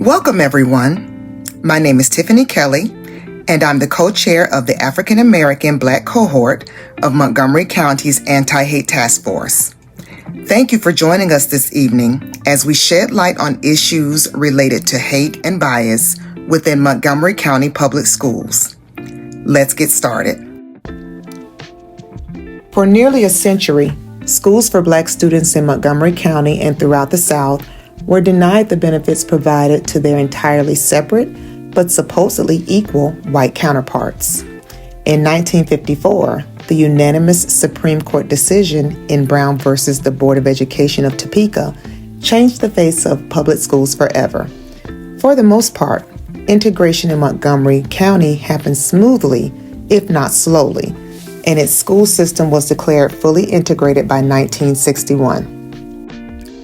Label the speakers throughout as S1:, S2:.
S1: Welcome, everyone. My name is Tiffany Kelly, and I'm the co-chair of the African American Black Cohort of Montgomery County's Anti-Hate Task Force. Thank you for joining us this evening as we shed light on issues related to hate and bias within Montgomery County Public Schools. Let's get started. For nearly a century, schools for Black students in Montgomery County and throughout the South were denied the benefits provided to their entirely separate but supposedly equal white counterparts. In 1954, the unanimous Supreme Court decision in Brown versus the Board of Education of Topeka changed the face of public schools forever. For the most part, integration in Montgomery County happened smoothly, if not slowly, and its school system was declared fully integrated by 1961.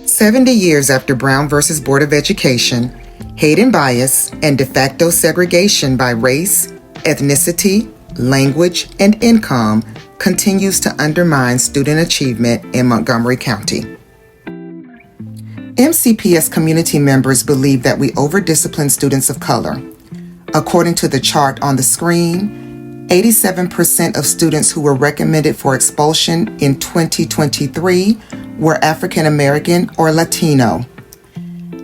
S1: 70 years after Brown versus Board of Education, hate and bias and de facto segregation by race, ethnicity, language, and income continues to undermine student achievement in Montgomery County. MCPS community members believe that we over-discipline students of color. According to the chart on the screen, 87% of students who were recommended for expulsion in 2023 were African American or Latino.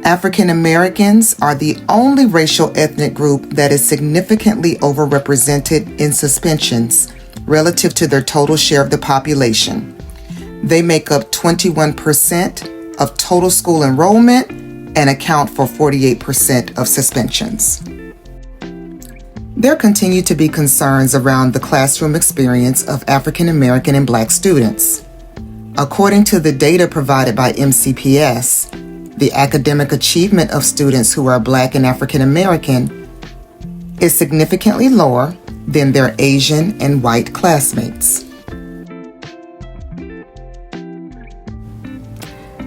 S1: African Americans are the only racial ethnic group that is significantly overrepresented in suspensions relative to their total share of the population. They make up 21% of total school enrollment and account for 48% of suspensions. There continue to be concerns around the classroom experience of African American and Black students. According to the data provided by MCPS, the academic achievement of students who are Black and African American is significantly lower than their Asian and white classmates.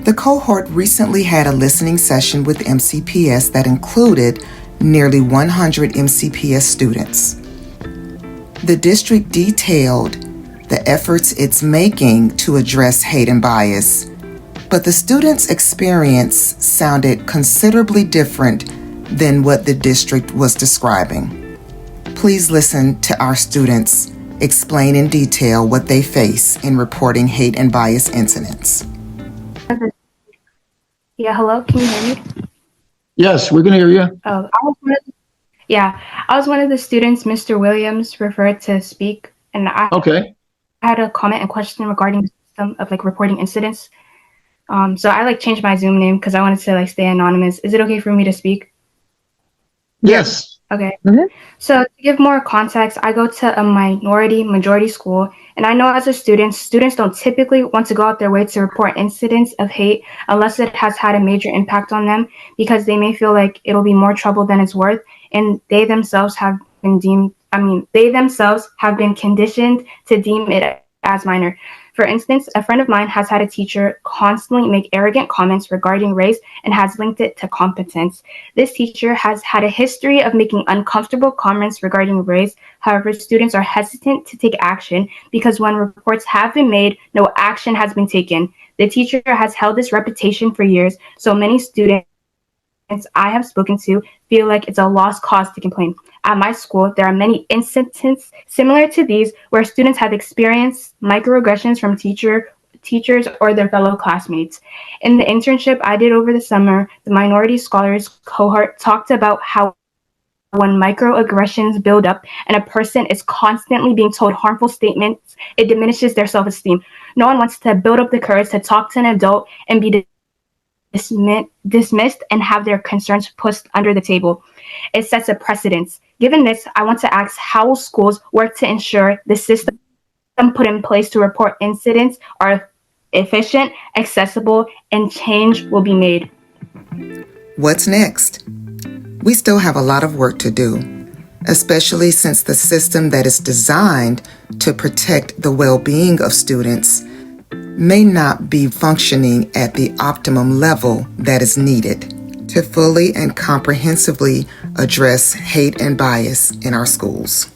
S1: The cohort recently had a listening session with MCPS that included nearly 100 MCPS students. The district detailed the efforts it's making to address hate and bias, but the students' experience sounded considerably different than what the district was describing. Please listen to our students explain in detail what they face in reporting hate and bias incidents.
S2: Yeah, hello, can you hear me?
S3: Yes, we can hear you.
S2: Oh, I was one of the students Mr. Williams referred to speak, and I had a comment and question regarding the system of reporting incidents. So I changed my Zoom name because I wanted to stay anonymous. Is it okay for me to speak?
S3: Yes.
S2: Okay. Mm-hmm. So to give more context, I go to a majority school, and I know as a students don't typically want to go out their way to report incidents of hate unless it has had a major impact on them, because they may feel like it'll be more trouble than it's worth, and they themselves have been conditioned to deem it as minor. For instance, a friend of mine has had a teacher constantly make arrogant comments regarding race and has linked it to competence. This teacher has had a history of making uncomfortable comments regarding race. However, students are hesitant to take action because when reports have been made, no action has been taken. The teacher has held this reputation for years, so many students I have spoken to feel like it's a lost cause to complain. At my school, there are many instances similar to these where students have experienced microaggressions from teachers or their fellow classmates. In the internship I did over the summer, the Minority Scholars Cohort talked about how when microaggressions build up and a person is constantly being told harmful statements, it diminishes their self-esteem. No one wants to build up the courage to talk to an adult and be dismissed and have their concerns pushed under the table. It sets a precedence. Given this, I want to ask how schools work to ensure the system put in place to report incidents are efficient, accessible, and change will be made.
S1: What's next? We still have a lot of work to do, especially since the system that is designed to protect the well-being of students may not be functioning at the optimum level that is needed to fully and comprehensively address hate and bias in our schools.